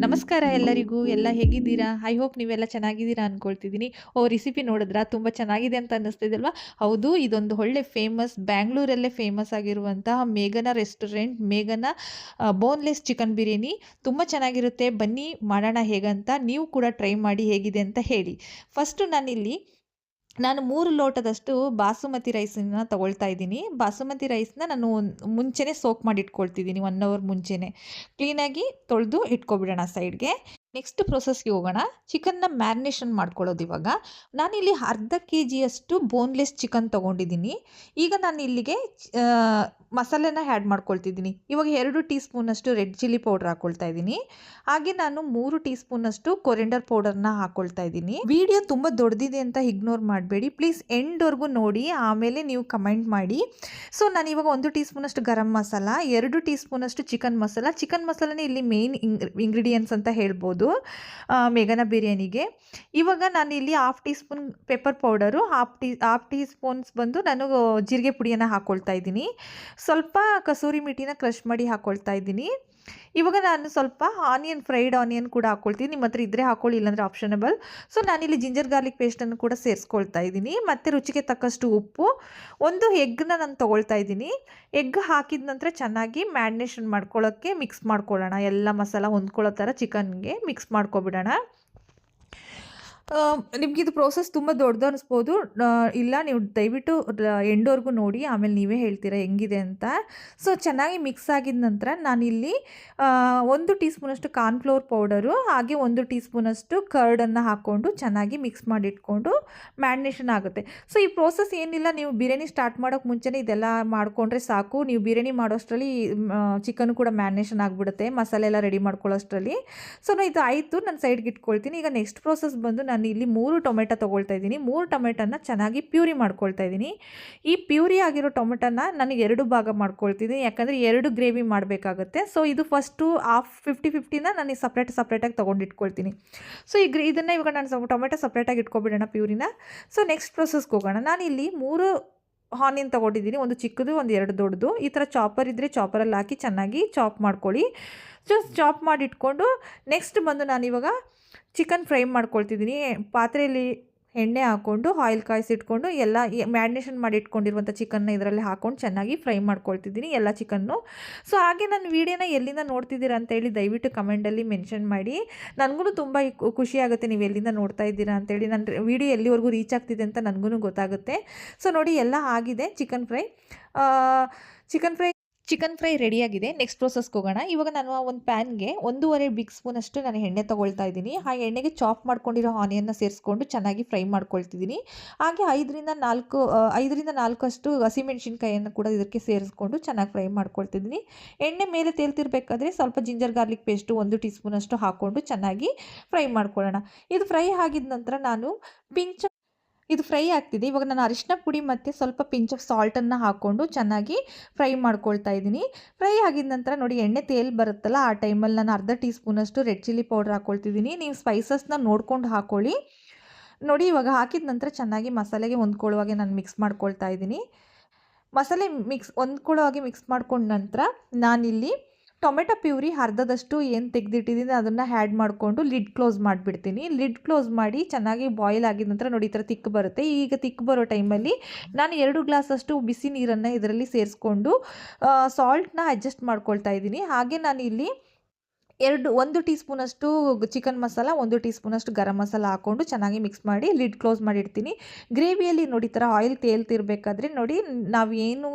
ನಮಸ್ಕಾರ ಎಲ್ಲರಿಗೂ. ಎಲ್ಲ ಹೇಗಿದ್ದೀರಾ? ಐ ಹೋಪ್ ನೀವೆಲ್ಲ ಚೆನ್ನಾಗಿದ್ದೀರಾ ಅನ್ಕೊಳ್ತಿದ್ದೀನಿ. ರೆಸಿಪಿ ನೋಡಿದ್ರಾ? ತುಂಬ ಚೆನ್ನಾಗಿದೆ ಅಂತ ಅನ್ನಿಸ್ತಿದೆಲ್ವಾ? ಹೌದು, ಇದೊಂದು ಒಳ್ಳೆ ಬ್ಯಾಂಗ್ಳೂರಲ್ಲೇ ಫೇಮಸ್ ಆಗಿರುವಂತಹ ಮೇಘನಾ ರೆಸ್ಟೋರೆಂಟ್, ಮೇಘನಾ ಬೋನ್ಲೆಸ್ ಚಿಕನ್ ಬಿರಿಯಾನಿ ತುಂಬ ಚೆನ್ನಾಗಿರುತ್ತೆ. ಬನ್ನಿ ಮಾಡೋಣ ಹೇಗಂತ. ನೀವು ಕೂಡ ಟ್ರೈ ಮಾಡಿ ಹೇಗಿದೆ ಅಂತ ಹೇಳಿ. ಫಸ್ಟು ನಾನು 3 ಲೋಟದಷ್ಟು ಬಾಸುಮತಿ ರೈಸನ್ನ ತಗೊಳ್ತಾ ಇದ್ದೀನಿ. ಬಾಸುಮತಿ ರೈಸ್‌ನ ನಾನು ಮುಂಚೆನೇ ಸೋಕ್ ಮಾಡಿ ಇಟ್ಕೊಳ್ತಿದ್ದೀನಿ, 1 ಅವರ್ ಮುಂಚೆನೇ. ಕ್ಲೀನಾಗಿ ತೊಳೆದು ಇಟ್ಕೊಬಿಡೋಣ ಸೈಡ್‌ಗೆ. ನೆಕ್ಸ್ಟ್ ಪ್ರೊಸೆಸ್‌ಗೆ ಹೋಗೋಣ. ಚಿಕನ್‌ನ ಮ್ಯಾರಿನೇಷನ್ ಮಾಡ್ಕೊಳ್ಳೋದು ಇವಾಗ. ನಾನಿಲ್ಲಿ ಅರ್ಧ ಕೆಜಿಯಷ್ಟು ಬೋನ್ಲೆಸ್ ಚಿಕನ್ ತಗೊಂಡಿದ್ದೀನಿ. ಈಗ ನಾನು ಇಲ್ಲಿಗೆ ಮಸಾಲೆನ ಆ್ಯಡ್ ಮಾಡ್ಕೊಳ್ತಿದ್ದೀನಿ. ಇವಾಗ 2 ಟೀ ಸ್ಪೂನಷ್ಟು ರೆಡ್ ಚಿಲ್ಲಿ ಪೌಡರ್ ಹಾಕ್ಕೊಳ್ತಾ ಇದ್ದೀನಿ. ಹಾಗೆ ನಾನು 3 ಟೀ ಸ್ಪೂನಷ್ಟು ಕೊರಿಯಾಂಡರ್ ಪೌಡರ್‌ನ ಹಾಕ್ಕೊಳ್ತಾ ಇದ್ದೀನಿ. ವಿಡಿಯೋ ತುಂಬ ದೊಡ್ಡದಿದೆ ಅಂತ ಇಗ್ನೋರ್ ಮಾಡಬೇಡಿ. ಪ್ಲೀಸ್ ಎಂಡ್‌ವರೆಗೂ ನೋಡಿ, ಆಮೇಲೆ ನೀವು ಕಮೆಂಟ್ ಮಾಡಿ. ಸೊ ನಾನಿವಾಗ 1 ಟೀ ಸ್ಪೂನಷ್ಟು ಗರಂ ಮಸಾಲ, 2 ಟೀ ಸ್ಪೂನಷ್ಟು ಚಿಕನ್ ಮಸಾಲ. ಚಿಕನ್ ಮಸಾಲನೇ ಇಲ್ಲಿ ಮೇನ್ ಇಂಗ್ರೀಡಿಯೆಂಟ್ಸ್ ಅಂತ ಹೇಳ್ಬೋದು ಮೇಘನಾ ಬಿರಿಯಾನಿಗೆ. ಇವಾಗ ನಾನಿಲ್ಲಿ half tea spoon pepper powder, half tea spoons ಬಂದು ನಾನು ಜೀರಿಗೆ ಪುಡಿಯನ್ನು ಹಾಕ್ಕೊಳ್ತಾ ಇದ್ದೀನಿ. ಸ್ವಲ್ಪ ಕಸೂರಿ ಮೆಥಿನ ಕ್ರಷ್ ಮಾಡಿ ಹಾಕ್ಕೊಳ್ತಾ ಇದ್ದೀನಿ. ಇವಾಗ ನಾನು ಸ್ವಲ್ಪ ಫ್ರೈಡ್ ಆನಿಯನ್ ಕೂಡ ಹಾಕ್ಕೊಳ್ತೀನಿ. ನಿಮ್ಮ ಹತ್ರ ಇದ್ದರೆ ಹಾಕ್ಕೊಳ್ಳಿ, ಇಲ್ಲಾಂದರೆ ಆಪ್ಷನಬಲ್. ಸೊ ನಾನಿಲ್ಲಿ ಜಿಂಜರ್ ಗಾರ್ಲಿಕ್ ಪೇಸ್ಟನ್ನು ಕೂಡ ಸೇರಿಸ್ಕೊಳ್ತಾ ಇದ್ದೀನಿ. ಮತ್ತು ರುಚಿಗೆ ತಕ್ಕಷ್ಟು ಉಪ್ಪು. 1 ಎಗ್ಗನ್ನ ನಾನು ತೊಗೊಳ್ತಾ ಇದ್ದೀನಿ. ಎಗ್ ಹಾಕಿದ ನಂತರ ಚೆನ್ನಾಗಿ ಮ್ಯಾರಿನೇಷನ್ ಮಾಡ್ಕೊಳ್ಳೋಕ್ಕೆ ಮಿಕ್ಸ್ ಮಾಡ್ಕೊಳ್ಳೋಣ. ಎಲ್ಲ ಮಸಾಲ ಹೊಂದ್ಕೊಳ್ಳೋ ಥರ ಚಿಕನ್ಗೆ ಮಿಕ್ಸ್ ಮಾಡ್ಕೊಬಿಡೋಣ. ನಿಮಗಿದು ಪ್ರೋಸೆಸ್ ತುಂಬ ದೊಡ್ಡದು ಅನಿಸ್ಬೋದು. ಇಲ್ಲ, ನೀವು ದಯವಿಟ್ಟು ಎಂಡ್ವರೆಗೂ ನೋಡಿ, ಆಮೇಲೆ ನೀವೇ ಹೇಳ್ತೀರಾ ಹೆಂಗಿದೆ ಅಂತ. ಸೊ ಚೆನ್ನಾಗಿ ಮಿಕ್ಸ್ ಆಗಿದ ನಂತರ ನಾನಿಲ್ಲಿ 1 ಟೀ ಸ್ಪೂನಷ್ಟು ಕಾರ್ನ್‌ಫ್ಲೋರ್ ಪೌಡರು, ಹಾಗೆ 1 ಟೀ ಸ್ಪೂನಷ್ಟು ಕರ್ಡನ್ನು ಹಾಕ್ಕೊಂಡು ಚೆನ್ನಾಗಿ ಮಿಕ್ಸ್ ಮಾಡಿಟ್ಕೊಂಡು ಮ್ಯಾರಿನೇಷನ್ ಆಗುತ್ತೆ. ಸೊ ಈ ಪ್ರೋಸೆಸ್ ಏನಿಲ್ಲ, ನೀವು ಬಿರಿಯಾನಿ ಸ್ಟಾರ್ಟ್ ಮಾಡೋಕ್ಕೆ ಮುಂಚೆನೇ ಇದೆಲ್ಲ ಮಾಡಿಕೊಂಡ್ರೆ ಸಾಕು. ನೀವು ಬಿರಿಯಾನಿ ಮಾಡೋಷ್ಟರಲ್ಲಿ ಚಿಕನ್ ಕೂಡ ಮ್ಯಾರಿನೇಷನ್ ಆಗಿಬಿಡುತ್ತೆ, ಮಸಾಲೆ ಎಲ್ಲ ರೆಡಿ ಮಾಡ್ಕೊಳ್ಳೋಷ್ಟರಲ್ಲಿ. ಸೊ ಇದು ಆಯಿತು, ನಾನು ಸೈಡ್ಗೆ ಇಟ್ಕೊಳ್ತೀನಿ. ಈಗ ನೆಕ್ಸ್ಟ್ ಪ್ರೋಸೆಸ್ ಬಂದು ನಾನು ಇಲ್ಲಿ 3 ಟೊಮೆಟೊ ತೊಗೊಳ್ತಾ ಇದ್ದೀನಿ. 3 ಟೊಮೆಟೊನ ಚೆನ್ನಾಗಿ ಪ್ಯೂರಿ ಮಾಡ್ಕೊಳ್ತಾ ಇದ್ದೀನಿ. ಈ ಪ್ಯೂರಿ ಆಗಿರೋ ಟೊಮೆಟೊನ ನಾನು 2 ಭಾಗ ಮಾಡ್ಕೊಳ್ತಿದ್ದೀನಿ, ಯಾಕಂದರೆ 2 ಗ್ರೇವಿ ಮಾಡಬೇಕಾಗುತ್ತೆ. ಸೊ ಇದು ಫಸ್ಟು 50-50ನ ನಾನು ಸಪ್ರೇಟಾಗಿ ತೊಗೊಂಡಿಟ್ಕೊಳ್ತೀನಿ. ಸೊ ಇದನ್ನು ಇವಾಗ ನಾನು ಟೊಮೆಟೊ ಸಪ್ರೇಟಾಗಿ ಇಟ್ಕೊಬಿಡೋಣ ಪ್ಯೂರಿನ. ಸೊ ನೆಕ್ಸ್ಟ್ ಪ್ರೊಸೆಸ್ಗೆ ಹೋಗೋಣ. ನಾನಿಲ್ಲಿ 3 ಆನಿಯನ್ ತೊಗೊಂಡಿದ್ದೀನಿ, 1 ಚಿಕ್ಕದು, 2 ದೊಡ್ಡದು. ಈ ಥರ ಚಾಪರ್ ಇದ್ದರೆ ಚಾಪರಲ್ಲಿ ಹಾಕಿ ಚೆನ್ನಾಗಿ ಚಾಪ್ ಮಾಡ್ಕೊಳ್ಳಿ. ಜಸ್ಟ್ ಚಾಪ್ ಮಾಡಿಟ್ಕೊಂಡು ನೆಕ್ಸ್ಟ್ ಬಂದು ನಾನಿವಾಗ ಚಿಕನ್ ಫ್ರೈ ಮಾಡ್ಕೊಳ್ತಿದ್ದೀನಿ. ಪಾತ್ರೆಯಲ್ಲಿ ಎಣ್ಣೆ ಹಾಕ್ಕೊಂಡು ಆಯಿಲ್ ಕಾಯಿಸಿಟ್ಕೊಂಡು ಎಲ್ಲ ಮ್ಯಾರಿನೇಷನ್ ಮಾಡಿ ಇಟ್ಕೊಂಡಿರುವಂಥ ಚಿಕನ್ನ ಇದರಲ್ಲಿ ಹಾಕ್ಕೊಂಡು ಚೆನ್ನಾಗಿ ಫ್ರೈ ಮಾಡ್ಕೊಳ್ತಿದ್ದೀನಿ ಎಲ್ಲ ಚಿಕನ್ನು. ಸೊ ಹಾಗೆ ನನ್ನ ವೀಡಿಯೋನ ಎಲ್ಲಿಂದ ನೋಡ್ತಿದ್ದೀರಾ ಅಂತೇಳಿ ದಯವಿಟ್ಟು ಕಮೆಂಟಲ್ಲಿ ಮೆನ್ಷನ್ ಮಾಡಿ. ನನಗೂ ತುಂಬ ಖುಷಿಯಾಗುತ್ತೆ ನೀವು ಎಲ್ಲಿಂದ ನೋಡ್ತಾ ಇದ್ದೀರಾ ಅಂತೇಳಿ. ನನ್ನ ವೀಡಿಯೋ ಎಲ್ಲಿವರೆಗೂ ರೀಚ್ ಆಗ್ತಿದೆ ಅಂತ ನನಗೂ ಗೊತ್ತಾಗುತ್ತೆ. ಸೊ ನೋಡಿ, ಎಲ್ಲ ಆಗಿದೆ ಚಿಕನ್ ಫ್ರೈ ರೆಡಿಯಾಗಿದೆ. ನೆಕ್ಸ್ಟ್ ಪ್ರೋಸೆಸ್ಗೆ ಹೋಗೋಣ. ಇವಾಗ ನಾನು ಒಂದು ಪ್ಯಾನ್ಗೆ 1.5 ಬಿಗ್ ಸ್ಪೂನಷ್ಟು ನಾನು ಎಣ್ಣೆ ತೊಗೊಳ್ತಾ ಇದ್ದೀನಿ. ಆ ಎಣ್ಣೆಗೆ ಚಾಪ್ ಮಾಡ್ಕೊಂಡಿರೋ ಆನಿಯನ್ನ ಸೇರಿಸ್ಕೊಂಡು ಚೆನ್ನಾಗಿ ಫ್ರೈ ಮಾಡ್ಕೊಳ್ತಿದ್ದೀನಿ. ಹಾಗೆ 5ರಿಂದ 4 ಅಷ್ಟು ಹಸಿಮೆಣಸಿನ್ಕಾಯಿಯನ್ನು ಕೂಡ ಇದಕ್ಕೆ ಸೇರಿಸ್ಕೊಂಡು ಚೆನ್ನಾಗಿ ಫ್ರೈ ಮಾಡ್ಕೊಳ್ತಿದ್ದೀನಿ. ಎಣ್ಣೆ ಮೇಲೆ ತೇಲ್ತಿರ್ಬೇಕಾದ್ರೆ ಸ್ವಲ್ಪ ಜಿಂಜರ್ ಗಾರ್ಲಿಕ್ ಪೇಸ್ಟು 1 ಟೀ ಸ್ಪೂನಷ್ಟು ಹಾಕ್ಕೊಂಡು ಚೆನ್ನಾಗಿ ಫ್ರೈ ಮಾಡ್ಕೊಳ್ಳೋಣ. ಇದು ಫ್ರೈ ಆಗಿದ ನಂತರ ಇದು ಫ್ರೈ ಆಗ್ತಿದೆ. ಇವಾಗ ನಾನು ಅರಿಶಿನ ಪುಡಿ ಮತ್ತು ಸ್ವಲ್ಪ ಪಿಂಚ್ ಆಫ್ ಸಾಲ್ಟನ್ನು ಹಾಕ್ಕೊಂಡು ಚೆನ್ನಾಗಿ ಫ್ರೈ ಮಾಡ್ಕೊಳ್ತಾ ಇದ್ದೀನಿ. ಫ್ರೈ ಆಗಿದ ನಂತರ ನೋಡಿ, ಎಣ್ಣೆ ತೇಲ್ ಬರುತ್ತಲ್ಲ, ಆ ಟೈಮಲ್ಲಿ ನಾನು ಅರ್ಧ ಟೀ ಸ್ಪೂನಷ್ಟು ರೆಡ್ ಚಿಲ್ಲಿ ಪೌಡರ್ ಹಾಕ್ಕೊಳ್ತಿದ್ದೀನಿ. ನೀವು ಸ್ಪೈಸಸ್ನ ನೋಡ್ಕೊಂಡು ಹಾಕ್ಕೊಳ್ಳಿ. ನೋಡಿ, ಇವಾಗ ಹಾಕಿದ ನಂತರ ಚೆನ್ನಾಗಿ ಮಸಾಲೆಗೆ ಹೊಂದ್ಕೊಳ್ಳುವಾಗೆ ನಾನು ಮಿಕ್ಸ್ ಮಾಡ್ಕೊಳ್ತಾ ಇದ್ದೀನಿ. ಮಸಾಲೆ ಹೊಂದ್ಕೊಳ್ಳೋ ಹಾಗೆ ಮಿಕ್ಸ್ ಮಾಡ್ಕೊಂಡ ನಂತರ ನಾನಿಲ್ಲಿ ಟೊಮೆಟೊ ಪ್ಯೂರಿ ಅರ್ಧದಷ್ಟು ಏನು ತೆಗೆದಿಟ್ಟಿದ್ದೀನಿ ಅದನ್ನು ಆ್ಯಡ್ ಮಾಡಿಕೊಂಡು ಲಿಡ್ ಕ್ಲೋಸ್ ಮಾಡಿಬಿಡ್ತೀನಿ. ಲಿಡ್ ಕ್ಲೋಸ್ ಮಾಡಿ ಚೆನ್ನಾಗಿ ಬಾಯ್ಲ್ ಆಗಿದ ನಂತರ ನೋಡಿ, ಈ ಥರ ತಿಕ್ಕು ಬರುತ್ತೆ. ಈಗ ತಿಕ್ಕು ಬರೋ ಟೈಮಲ್ಲಿ ನಾನು 2 ಗ್ಲಾಸಷ್ಟು ಬಿಸಿ ನೀರನ್ನು ಇದರಲ್ಲಿ ಸೇರಿಸ್ಕೊಂಡು ಸಾಲ್ಟ್ನ ಅಡ್ಜಸ್ಟ್ ಮಾಡ್ಕೊಳ್ತಾ ಇದ್ದೀನಿ. ಹಾಗೆ ನಾನು ಇಲ್ಲಿ 1 ಟೀ ಸ್ಪೂನಷ್ಟು ಚಿಕನ್ ಮಸಾಲ, 1 ಟೀ ಸ್ಪೂನಷ್ಟು ಗರಂ ಮಸಾಲ ಹಾಕ್ಕೊಂಡು ಚೆನ್ನಾಗಿ ಮಿಕ್ಸ್ ಮಾಡಿ ಲಿಡ್ ಕ್ಲೋಸ್ ಮಾಡಿಡ್ತೀನಿ. ಗ್ರೇವಿಯಲ್ಲಿ ನೋಡಿ, ಈ ಥರ ಆಯಿಲ್ ತೇಲ್ತಿರ್ಬೇಕಾದ್ರೆ ನೋಡಿ, ನಾವೇನು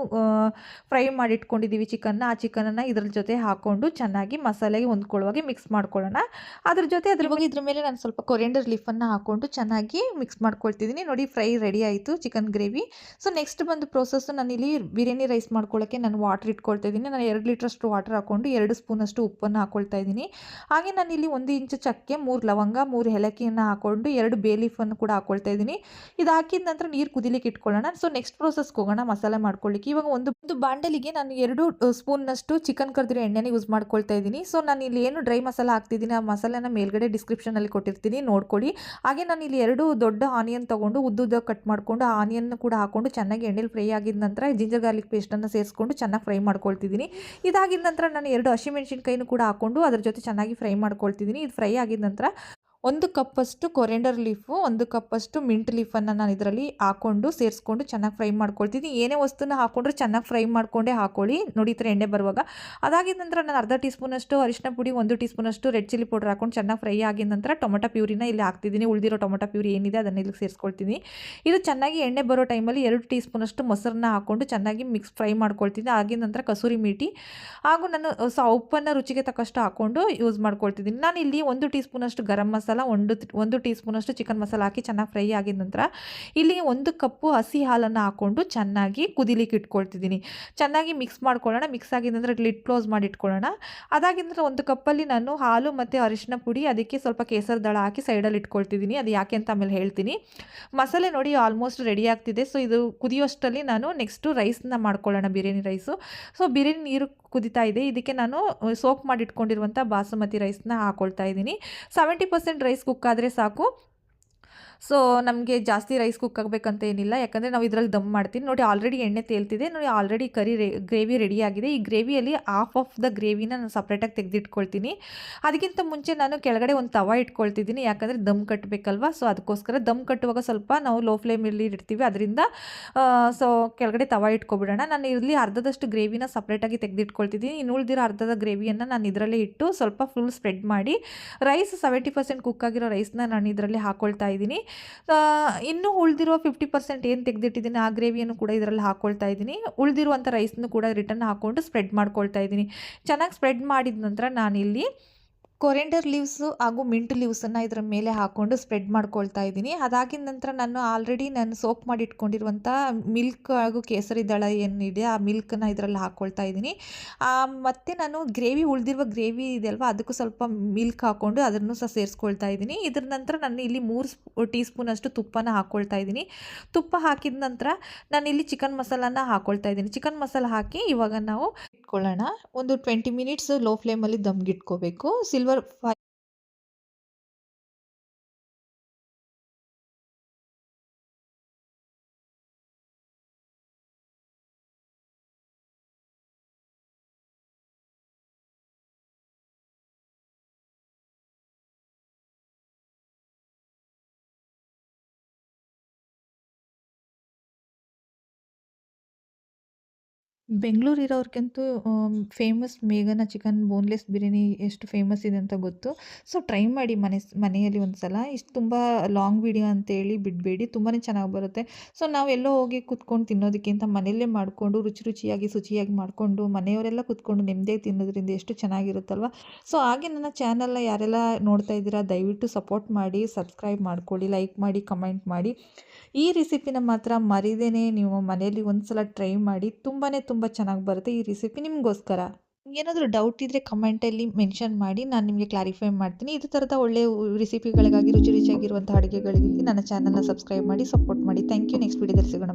ಫ್ರೈ ಮಾಡಿಟ್ಕೊಂಡಿದ್ದೀವಿ ಚಿಕನ್ನ, ಆ ಚಿಕನನ್ನು ಇದ್ರ ಜೊತೆ ಹಾಕ್ಕೊಂಡು ಚೆನ್ನಾಗಿ ಮಸಾಲೆಗೆ ಹೊಂದ್ಕೊಳ್ಳುವಾಗೆ ಮಿಕ್ಸ್ ಮಾಡ್ಕೊಳ್ಳೋಣ. ಇದ್ರ ಮೇಲೆ ನಾನು ಸ್ವಲ್ಪ ಕೊರಿಯಾಂಡರ್ ಲೀಫನ್ನು ಹಾಕ್ಕೊಂಡು ಚೆನ್ನಾಗಿ ಮಿಕ್ಸ್ ಮಾಡ್ಕೊಳ್ತಿದ್ದೀನಿ. ನೋಡಿ, ಫ್ರೈ ರೆಡಿ ಆಯಿತು ಚಿಕನ್ ಗ್ರೇವಿ. ಸೊ ನೆಕ್ಸ್ಟ್ ಬಂದು ಪ್ರೋಸೆಸ್ಸು, ನಾನಿಲ್ಲಿ ಬಿರಿಯಾನಿ ರೈಸ್ ಮಾಡ್ಕೊಳ್ಳೋಕ್ಕೆ ನಾನು ವಾಟರ್ ಇಟ್ಕೊಳ್ತಾ ಇದ್ದೀನಿ. ನಾನು 2 ಲೀಟ್ರಷ್ಟು ವಾಟರ್ ಹಾಕ್ಕೊಂಡು 2 ಸ್ಪೂನಷ್ಟು ಉಪ್ಪನ್ನು ಹಾಕ್ಕೊಳ್ತಾ ಇದ್ದೀನಿ. ಹಾಗೆ ನಾನಿಲ್ಲಿ 1 ಇಂಚು ಚಕ್ಕೆ, 3 ಲವಂಗ, 3 ಏಲಕ್ಕಿಯನ್ನು ಹಾಕ್ಕೊಂಡು 2 ಬೇ ಲೀಫನ್ನು ಕೂಡ ಹಾಕ್ಕೊಳ್ತಾ ಇದ್ದೀನಿ. ಇದು ಹಾಕಿದ ನಂತರ ನೀರು ಕುದಿಲಿಕ್ಕೆ ಇಟ್ಕೊಳ್ಳೋಣ. ಸೊ ನೆಕ್ಸ್ಟ್ ಪ್ರೋಸೆಸ್ಗೆ ಹೋಗೋಣ ಮಸಾಲೆ ಮಾಡ್ಕೊಳ್ಳಿಕ್ಕೆ. ಇವಾಗ ಒಂದು ಬಾಂಡಲಿಗೆ ನಾನು 2 ಸ್ಪೂನ್ನಷ್ಟು ಚಿಕನ್ ಕರ್ದಿರೋ ಎಣ್ಣೆನ ಯೂಸ್ ಮಾಡ್ಕೊಳ್ತಾ ಇದ್ದೀನಿ. ಸೊ ನಾನು ಇಲ್ಲಿ ಏನು ಡ್ರೈ ಮಸಾಲ ಹಾಕ್ತಿದ್ದೀನಿ, ಆ ಮಸಾಲೆನ ಮೇಲ್ಗಡೆ ಡಿಸ್ಕ್ರಿಪ್ಷನಲ್ಲಿ ಕೊಟ್ಟಿರ್ತೀನಿ, ನೋಡ್ಕೊಳ್ಳಿ. ಹಾಗೆ ನಾನು ಇಲ್ಲಿ 2 ದೊಡ್ಡ ಆನಿಯನ್ ತೊಗೊಂಡು ಉದ್ದುದ್ದ ಕಟ್ ಮಾಡಿಕೊಂಡು ಆ ಆನಿಯನ್ ಕೂಡ ಹಾಕ್ಕೊಂಡು ಚೆನ್ನಾಗಿ ಎಣ್ಣೆಲಿ ಫ್ರೈ ಆಗಿದ ನಂತರ ಜಿಂಜರ್ ಗಾರ್ಲಿಕ್ ಪೇಸ್ಟನ್ನು ಸೇರಿಸ್ಕೊಂಡು ಚೆನ್ನಾಗಿ ಫ್ರೈ ಮಾಡ್ಕೊಳ್ತಿದ್ದೀನಿ. ಇದಾಗಿದ ನಂತರ ನಾನು 2 ಹಸಿಮೆಣಸಿನ್ಕಾಯಿನೂ ಕೂಡ ಹಾಕ್ಕೊಂಡು ಅದ್ರ ಜೊತೆ ಚೆನ್ನಾಗಿ ಫ್ರೈ ಮಾಡ್ಕೊಳ್ತಿದ್ದೀನಿ. ಇದು ಫ್ರೈ ಆಗಿದ ನಂತರ 1 ಕಪ್ಪಷ್ಟು ಕೊರಿಯಾಂಡರ್ ಲೀಫು, 1 ಕಪ್ಪಷ್ಟು ಮಿಂಟ್ ಲೀಫನ್ನು ನಾನು ಇದರಲ್ಲಿ ಹಾಕ್ಕೊಂಡು ಸೇರಿಸ್ಕೊಂಡು ಚೆನ್ನಾಗಿ ಫ್ರೈ ಮಾಡ್ಕೊಳ್ತೀನಿ. ಏನೇ ವಸ್ತುನ ಹಾಕ್ಕೊಂಡ್ರೆ ಚೆನ್ನಾಗಿ ಫ್ರೈ ಮಾಡಿಕೊಂಡೇ ಹಾಕ್ಕೊಳ್ಳಿ ನೋಡಿ, ಈ ಥರ ಎಣ್ಣೆ ಬರುವಾಗ. ಅದಾಗಿದ ನಂತರ ನಾನು ಅರ್ಧ ಟೀ ಸ್ಪೂನಷ್ಟು ಅರಿಶಿನ ಪುಡಿ, 1 ಟೀ ಸ್ಪೂನಷ್ಟು ರೆಡ್ ಚಿಲ್ಲಿ ಪೌಡರ್ ಹಾಕ್ಕೊಂಡು ಚೆನ್ನಾಗಿ ಫ್ರೈ ಆಗಿದ ನಂತರ ಟೊಮೊಟೊ ಪ್ಯೂರಿನ ಇಲ್ಲಿ ಹಾಕ್ತಿದ್ದೀನಿ. ಉಳಿದಿರೋ ಟೊಮೊಟೊ ಪ್ಯೂರಿ ಏನಿದೆ ಅದನ್ನು ಇಲ್ಲಿ ಸೇರಿಸ್ಕೊಳ್ತೀನಿ. ಇದು ಚೆನ್ನಾಗಿ ಎಣ್ಣೆ ಬರೋ ಟೈಮಲ್ಲಿ 2 ಟೀ ಸ್ಪೂನಷ್ಟು ಮೊಸರನ್ನ ಹಾಕ್ಕೊಂಡು ಚೆನ್ನಾಗಿ ಫ್ರೈ ಮಾಡ್ಕೊಳ್ತೀನಿ. ಆಗಿದ ನಂತರ ಕಸೂರಿ ಮೇಥಿ ಹಾಗೂ ನಾನು ಉಪ್ಪನ್ನು ರುಚಿಗೆ ತಕ್ಕಷ್ಟು ಹಾಕ್ಕೊಂಡು ಯೂಸ್ ಮಾಡ್ಕೊಳ್ತಿದ್ದೀನಿ. ನಾನು ಇಲ್ಲಿ 1 ಟೀ ಸ್ಪೂನಷ್ಟು ಗರಂ ಮಸಾಲ, 1 ಟೀ ಸ್ಪೂನಷ್ಟು ಚಿಕನ್ ಮಸಾಲ ಹಾಕಿ ಚೆನ್ನಾಗಿ ಫ್ರೈ ಆಗಿದ ನಂತರ ಇಲ್ಲಿ 1 ಕಪ್ಪು ಹಸಿ ಹಾಲನ್ನು ಹಾಕ್ಕೊಂಡು ಚೆನ್ನಾಗಿ ಕುದಿಲಿಕ್ಕೆ ಇಟ್ಕೊಳ್ತಿದ್ದೀನಿ. ಚೆನ್ನಾಗಿ ಮಿಕ್ಸ್ ಮಾಡ್ಕೊಳ್ಳೋಣ. ಮಿಕ್ಸ್ ಆಗಿದ ನಂತರ ಲಿಡ್ ಕ್ಲೋಸ್ ಮಾಡಿ ಇಟ್ಕೊಳ್ಳೋಣ. ಅದಾಗಿದ ನಂತರ 1 ಕಪ್ಪಲ್ಲಿ ನಾನು ಹಾಲು ಮತ್ತು ಅರಿಶಿನ ಪುಡಿ, ಅದಕ್ಕೆ ಸ್ವಲ್ಪ ಕೇಸರ ದಳ ಹಾಕಿ ಸೈಡಲ್ಲಿ ಇಟ್ಕೊಳ್ತಿದ್ದೀನಿ. ಅದು ಯಾಕೆ ಅಂತ ಆಮೇಲೆ ಹೇಳ್ತೀನಿ. ಮಸಾಲೆ ನೋಡಿ ಆಲ್ಮೋಸ್ಟ್ ರೆಡಿ ಆಗ್ತಿದೆ. ಸೊ ಇದು ಕುದಿಯೋಷ್ಟರಲ್ಲಿ ನಾನು ನೆಕ್ಸ್ಟು ರೈಸ್ನ ಮಾಡ್ಕೊಳ್ಳೋಣ, ಬಿರಿಯಾನಿ ರೈಸು. ಸೊ ಬಿರಿಯಾನಿ ನೀರು ಕುದಿತಾ ಇದೆ. ಇದಕ್ಕೆ ನಾನು ಸೋಕ್ ಮಾಡಿ ಇಟ್ಕೊಂಡಿರುವಂಥ ಬಾಸುಮತಿ ರೈಸ್ನ ಹಾಕ್ಕೊಳ್ತಾ ಇದ್ದೀನಿ. 70% ರೈಸ್ ಕುಕ್ ಆದರೆ ಸಾಕು. ಸೊ ನಮಗೆ ಜಾಸ್ತಿ ರೈಸ್ ಕುಕ್ ಆಗಬೇಕಂತ ಏನಿಲ್ಲ, ಯಾಕಂದರೆ ನಾವು ಇದರಲ್ಲಿ ದಮ್ ಮಾಡ್ತೀನಿ. ನೋಡಿ ಆಲ್ರೆಡಿ ಎಣ್ಣೆ ತೇಲ್ತಿದೆ. ನೋಡಿ ಆಲ್ರೆಡಿ ಗ್ರೇವಿ ರೆಡಿಯಾಗಿದೆ. ಈ ಗ್ರೇವಿಯಲ್ಲಿ ಹಾಫ್ ಆಫ್ ದ ಗ್ರೇವಿನ ನಾನು ಸಪ್ರೇಟಾಗಿ ತೆಗೆದಿಟ್ಕೊಳ್ತೀನಿ. ಅದಕ್ಕಿಂತ ಮುಂಚೆ ನಾನು ಕೆಳಗಡೆ ಒಂದು ತವ ಇಟ್ಕೊಳ್ತಿದ್ದೀನಿ, ಯಾಕಂದರೆ ದಮ್ ಕಟ್ಟಬೇಕಲ್ವ. ಸೊ ಅದಕ್ಕೋಸ್ಕರ ದಮ್ ಕಟ್ಟುವಾಗ ಸ್ವಲ್ಪ ನಾವು ಲೋ ಫ್ಲೇಮಲ್ಲಿ ಇಡ್ತೀವಿ, ಅದರಿಂದ ಸೊ ಕೆಳಗಡೆ ತವ ಇಟ್ಕೊಬಿಡೋಣ. ನಾನು ಇಲ್ಲಿ ಅರ್ಧದಷ್ಟು ಗ್ರೇವಿನ ಸಪ್ರೇಟಾಗಿ ತೆಗೆದಿಟ್ಕೊಳ್ತಿದ್ದೀನಿ. ಇನ್ನು ಉಳಿದಿರೋ ಅರ್ಧದ ಗ್ರೇವಿಯನ್ನು ನಾನು ಇದರಲ್ಲೇ ಇಟ್ಟು ಸ್ವಲ್ಪ ಫುಲ್ ಸ್ಪ್ರೆಡ್ ಮಾಡಿ ರೈಸ್ 70% ಕುಕ್ ಆಗಿರೋ ರೈಸ್ನ ನಾನು ಇದರಲ್ಲಿ ಹಾಕ್ಕೊಳ್ತಾ ಇದ್ದೀನಿ. ಇನ್ನೂ ಉಳಿದಿರೋ 50% ಏನು ತೆಗೆದಿಟ್ಟಿದ್ದೀನಿ ಆ ಗ್ರೇವಿಯನ್ನು ಕೂಡ ಇದರಲ್ಲಿ ಹಾಕ್ಕೊಳ್ತಾ ಇದ್ದೀನಿ. ಉಳಿದಿರುವಂಥ ರೈಸ್ನು ಕೂಡ ರಿಟರ್ನ್ ಹಾಕ್ಕೊಂಡು ಸ್ಪ್ರೆಡ್ ಮಾಡ್ಕೊಳ್ತಾ ಇದ್ದೀನಿ. ಚೆನ್ನಾಗಿ ಸ್ಪ್ರೆಡ್ ಮಾಡಿದ ನಂತರ ನಾನಿಲ್ಲಿ ಕೊರಿಯಾಂಡರ್ ಲೀವ್ಸು ಹಾಗೂ ಮಿಂಟ್ ಲೀವ್ಸನ್ನು ಇದರ ಮೇಲೆ ಹಾಕ್ಕೊಂಡು ಸ್ಪ್ರೆಡ್ ಮಾಡ್ಕೊಳ್ತಾ ಇದ್ದೀನಿ. ಅದಾಗಿದ ನಂತರ ನಾನು ಸೋಕ್ ಮಾಡಿ ಇಟ್ಕೊಂಡಿರುವಂಥ ಮಿಲ್ಕ್ ಹಾಗೂ ಕೇಸರಿ ದಳ ಏನಿದೆ ಆ ಮಿಲ್ಕನ್ನು ಇದರಲ್ಲಿ ಹಾಕ್ಕೊಳ್ತಾ ಇದ್ದೀನಿ. ಮತ್ತು ನಾನು ಉಳಿದಿರುವ ಗ್ರೇವಿ ಇದೆ ಅಲ್ವಾ, ಅದಕ್ಕೂ ಸ್ವಲ್ಪ ಮಿಲ್ಕ್ ಹಾಕ್ಕೊಂಡು ಅದನ್ನು ಸಹ ಸೇರಿಸ್ಕೊಳ್ತಾ ಇದ್ದೀನಿ. ಇದರ ನಂತರ ನಾನು ಇಲ್ಲಿ 3 ಟೀ ಸ್ಪೂನಷ್ಟು ತುಪ್ಪನ ಹಾಕ್ಕೊಳ್ತಾ ಇದ್ದೀನಿ. ತುಪ್ಪ ಹಾಕಿದ ನಂತರ ನಾನಿಲ್ಲಿ ಚಿಕನ್ ಮಸಾಲಾನ ಹಾಕ್ಕೊಳ್ತಾ ಇದ್ದೀನಿ. ಚಿಕನ್ ಮಸಾಲ ಹಾಕಿ ಇವಾಗ ನಾವು ಇಟ್ಕೊಳ್ಳೋಣ. ಒಂದು 20 ಮಿನಿಟ್ಸ್ ಲೋ ಫ್ಲೇಮಲ್ಲಿ ದಮ್ಗಿಟ್ಕೋಬೇಕು. ಬೆಂಗಳೂರಿರೋರ್ಗಂತೂ ಫೇಮಸ್ ಮೇಘನ ಚಿಕನ್ ಬೋನ್ಲೆಸ್ ಬಿರಿಯಾನಿ ಎಷ್ಟು ಫೇಮಸ್ ಇದೆ ಅಂತ ಗೊತ್ತು. ಸೊ ಟ್ರೈ ಮಾಡಿ ಮನೆಯಲ್ಲಿ ಒಂದು ಸಲ. ಇಷ್ಟು ತುಂಬ ಲಾಂಗ್ ವಿಡಿಯೋ ಅಂತೇಳಿ ಬಿಡಬೇಡಿ, ತುಂಬಾ ಚೆನ್ನಾಗಿ ಬರುತ್ತೆ. ಸೊ ನಾವೆಲ್ಲೋ ಹೋಗಿ ಕುತ್ಕೊಂಡು ತಿನ್ನೋದಕ್ಕಿಂತ ಮನೆಯಲ್ಲೇ ಮಾಡಿಕೊಂಡು ರುಚಿಯಾಗಿ ಶುಚಿಯಾಗಿ ಮಾಡಿಕೊಂಡು ಮನೆಯವರೆಲ್ಲ ಕುತ್ಕೊಂಡು ನೆಮ್ಮದಿಯಾಗಿ ತಿನ್ನೋದ್ರಿಂದ ಎಷ್ಟು ಚೆನ್ನಾಗಿರುತ್ತಲ್ವ. ಸೊ ಹಾಗೆ ನನ್ನ ಚಾನಲ್ನ ಯಾರೆಲ್ಲ ನೋಡ್ತಾ ಇದ್ದೀರಾ ದಯವಿಟ್ಟು ಸಪೋರ್ಟ್ ಮಾಡಿ, ಸಬ್ಸ್ಕ್ರೈಬ್ ಮಾಡ್ಕೊಳ್ಳಿ, ಲೈಕ್ ಮಾಡಿ, ಕಮೆಂಟ್ ಮಾಡಿ. ಈ ರೆಸಿಪಿನ ಮಾತ್ರ ಮರಿದೇನೆ ನೀವು ಮನೆಯಲ್ಲಿ ಒಂದು ಸಲ ಟ್ರೈ ಮಾಡಿ. ತುಂಬ ಚೆನ್ನಾಗಿ ಬರುತ್ತೆ ಈ ರೆಸಿಪಿ ನಿಮಗೋಸ್ಕರ. ಏನಾದರೂ ಡೌಟ್ ಇದ್ದರೆ ಕಮೆಂಟಲ್ಲಿ ಮೆನ್ಷನ್ ಮಾಡಿ, ನಾನು ನಿಮಗೆ ಕ್ಲಾರಿಫೈ ಮಾಡ್ತೀನಿ. ಇದೇ ಥರದ ಒಳ್ಳೆಯ ರೆಸಿಪಿಗಳಿಗಾಗಿ ರುಚಿಯಾಗಿರುವಂಥ ಅಡುಗೆಗಳಿಗಾಗಿ ನನ್ನ ಚಾನಲ್ನ ಸಬ್ಸ್ಕ್ರೈಬ್ ಮಾಡಿ, ಸಪೋರ್ಟ್ ಮಾಡಿ. Thank you. ನೆಕ್ಸ್ಟ್ ವಿಡಿಯೋದಲ್ಲಿ ಸಿಗೋಣ.